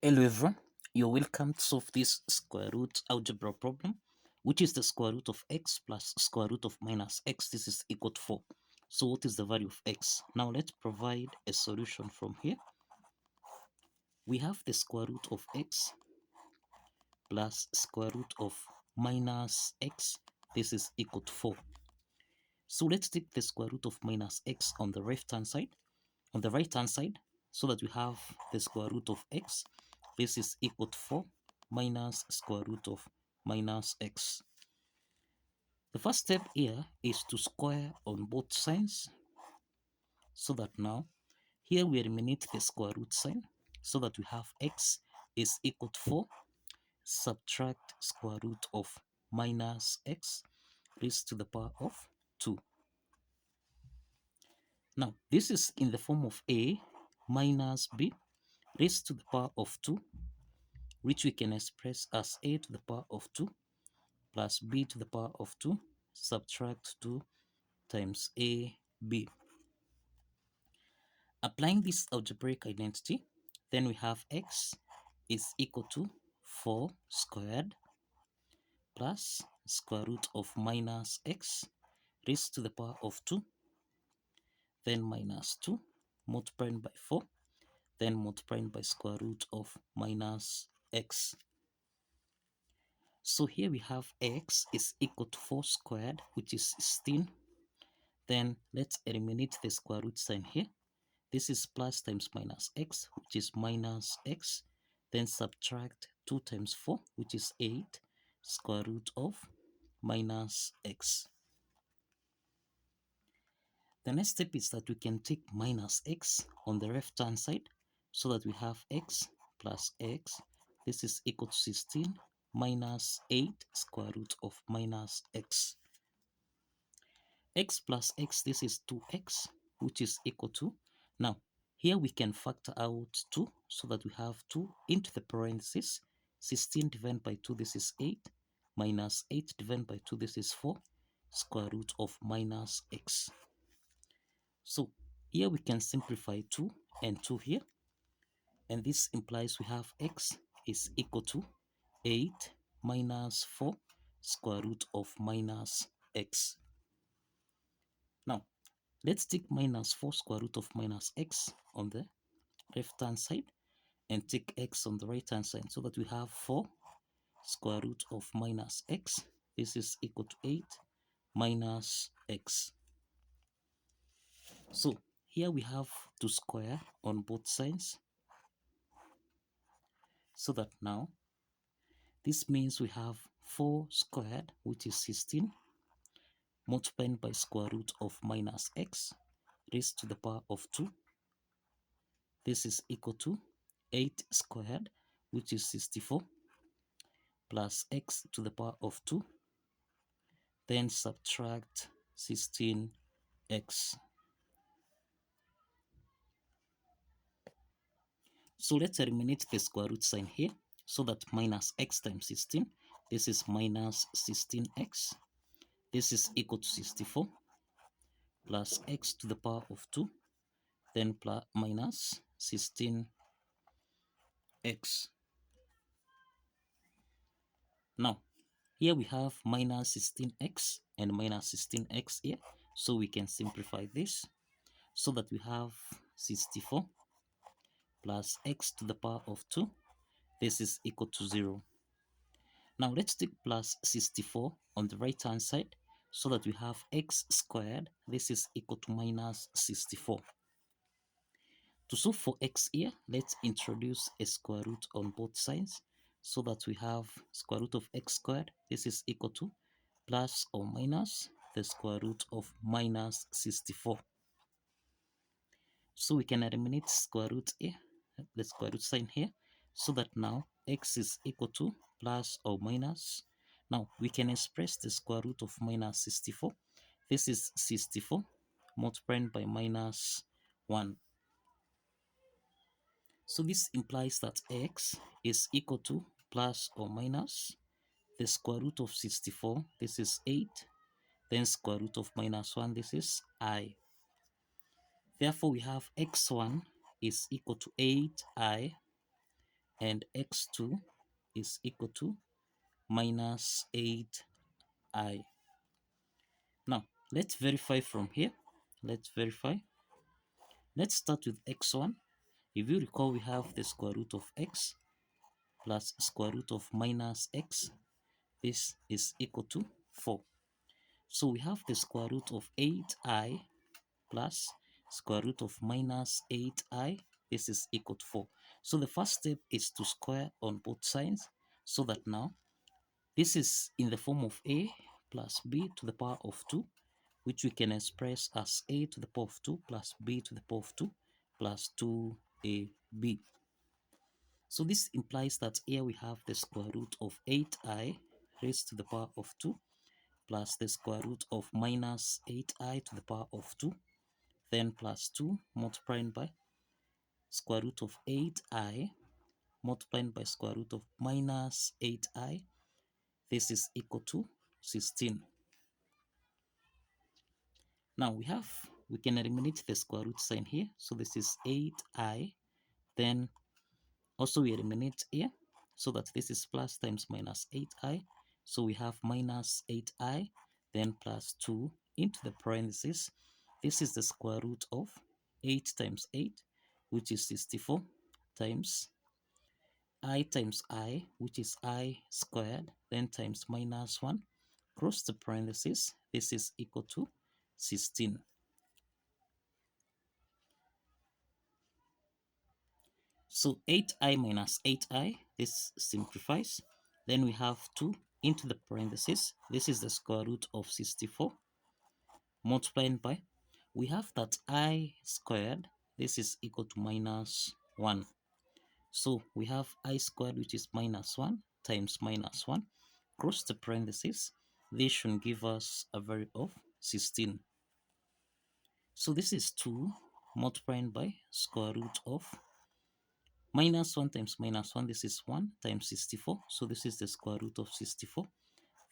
Hello everyone, you're welcome to solve this square root algebra problem, which is the square root of x plus square root of minus x. This is equal to 4. So what is the value of x? Now let's provide a solution from here. We have the square root of x plus square root of minus x. This is equal to 4. So let's take the square root of minus x on the right hand side, so that we have the square root of x. This is equal to 4 minus square root of minus x. The first step here is to square on both sides, so that now here we eliminate the square root sign, so that we have x is equal to 4, subtract square root of minus x raised to the power of 2. Now this is in the form of a minus b raised to the power of 2, which we can express as a to the power of 2 plus b to the power of 2, subtract 2 times a, b. Applying this algebraic identity, then we have x is equal to 4 squared plus square root of minus x raised to the power of 2, then minus 2 multiplied by 4, then multiplied by square root of minus x. So here we have x is equal to 4 squared, which is 16. Then let's eliminate the square root sign here. This is plus times minus x, which is minus x. Then subtract 2 times 4, which is 8, square root of minus x. The next step is that we can take minus x on the left hand side, so that we have x plus x. This is equal to 16 minus 8 square root of minus x. X plus x, this is 2x, which is equal to, now here we can factor out 2, so that we have 2 into the parentheses. 16 divided by 2, this is 8, minus 8 divided by 2, this is 4, square root of minus x. So here we can simplify 2 and 2 here, and this implies we have x is equal to 8 minus 4 square root of minus x. Now let's take minus 4 square root of minus x on the left hand side and take x on the right hand side, so that we have 4 square root of minus x. This is equal to 8 minus x. So here we have to square on both sides, so that now this means we have 4 squared, which is 16, multiplied by square root of minus x raised to the power of 2. This is equal to 8 squared, which is 64, plus x to the power of 2, then subtract 16x. So let's eliminate the square root sign here, so that minus x times 16, this is minus 16x, this is equal to 64, plus x to the power of 2, then plus minus 16x. Now here we have minus 16x and minus 16x here, so we can simplify this, so that we have 64 plus x to the power of 2, this is equal to 0. Now let's take plus 64 on the right hand side, so that we have x squared, this is equal to minus 64. To solve for x here, let's introduce a square root on both sides, so that we have square root of x squared, this is equal to plus or minus the square root of minus 64. So we can eliminate square root here, the square root sign here, so that now x is equal to plus or minus. Now we can express the square root of minus 64. This is 64 multiplied by minus 1. So this implies that x is equal to plus or minus the square root of 64, this is 8, then square root of minus 1, this is I. Therefore we have x1 is equal to 8i and x2 is equal to minus 8i. Now, let's verify from here. Let's verify. Let's start with x1. If you recall, we have the square root of x plus square root of minus x. This is equal to 4. So we have the square root of 8i plus square root of minus 8i. This is equal to 4. So the first step is to square on both sides, so that now this is in the form of a plus b to the power of 2, which we can express as a to the power of 2 plus b to the power of 2 plus 2ab. So this implies that here we have the square root of 8i raised to the power of 2 plus the square root of minus 8i to the power of 2, then plus 2 multiplied by square root of 8i multiplied by square root of minus 8i. This is equal to 16. Now we can eliminate the square root sign here. So this is 8i. Then also we eliminate here, so that this is plus times minus 8i. So we have minus 8i, then plus 2 into the parentheses. This is the square root of 8 times 8, which is 64, times I, which is I squared, then times minus 1, cross the parentheses. This is equal to 16. So 8i minus 8i, this simplifies. Then we have 2 into the parentheses. This is the square root of 64 multiplied by, we have that I squared, this is equal to minus 1. So we have I squared, which is minus 1, times minus 1, cross the parentheses. This should give us a value of 16. So this is 2 multiplied by square root of minus 1 times minus 1, this is 1 times 64. So this is the square root of 64.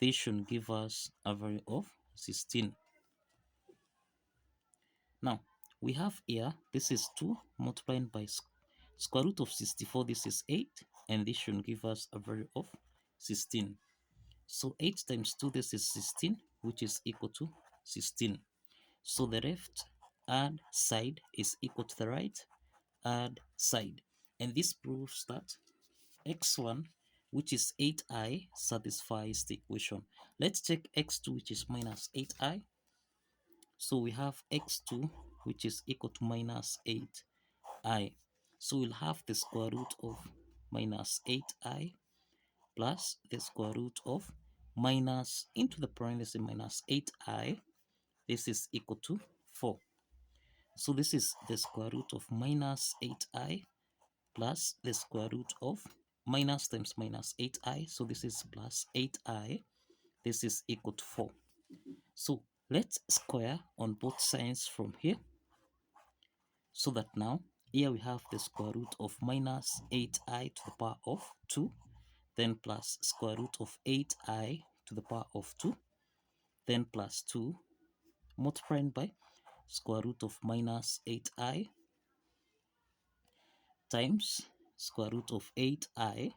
This should give us a value of 16. Now, we have here, this is 2 multiplied by square root of 64. This is 8. And this should give us a value of 16. So 8 times 2, this is 16, which is equal to 16. So the left hand side is equal to the right hand side. And this proves that x1, which is 8i, satisfies the equation. Let's check x2, which is minus 8i. So we have x2, which is equal to minus 8i. So we'll have the square root of minus 8i plus the square root of minus into the parenthesis minus 8i. This is equal to 4. So this is the square root of minus 8i plus the square root of minus times minus 8i. So this is plus 8i. This is equal to 4. So let's square on both sides from here, so that now here we have the square root of minus 8i to the power of 2, then plus square root of 8i to the power of 2, then plus 2 multiplied by square root of minus 8i times square root of 8i.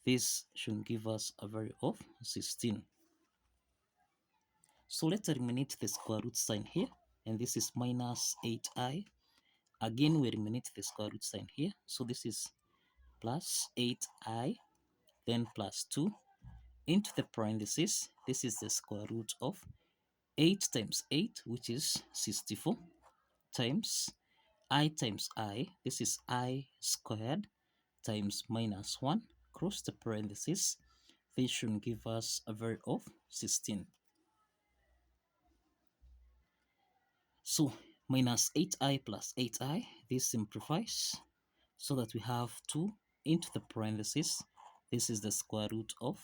This should give us a value of 16. So let's eliminate the square root sign here, and this is minus 8i. Again, we eliminate the square root sign here, so this is plus 8i, then plus 2 into the parentheses. This is the square root of 8 times 8, which is 64, times I, this is I squared, times minus 1, cross the parentheses. This should give us a value of 16. So minus 8i plus 8i, this simplifies, so that we have 2 into the parentheses. This is the square root of,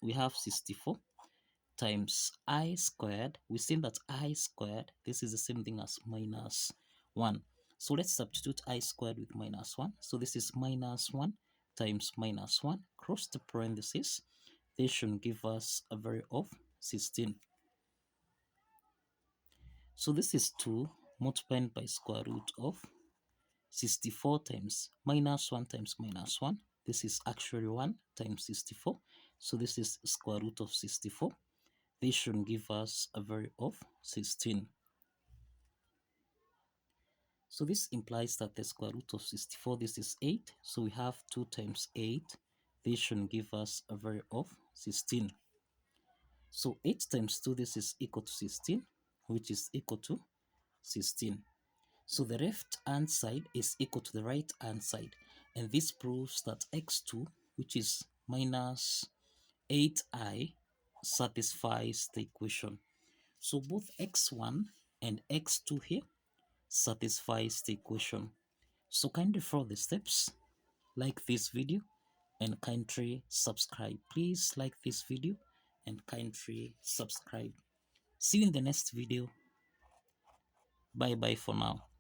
we have 64, times I squared. We see that I squared, this is the same thing as minus 1. So let's substitute I squared with minus 1. So this is minus 1 times minus 1, cross the parentheses. This should give us a value of 16. So this is 2 multiplied by square root of 64 times minus 1 times minus 1. This is actually 1 times 64. So this is square root of 64. This should give us a value of 16. So this implies that the square root of 64, this is 8. So we have 2 times 8. This should give us a value of 16. So 8 times 2, this is equal to 16, which is equal to 16. So the left hand side is equal to the right hand side. And this proves that x2, which is minus 8i, satisfies the equation. So both x1 and x2 here satisfies the equation. So kindly follow the steps, like this video, and kindly subscribe. Please like this video and kindly subscribe. See you in the next video. Bye bye for now.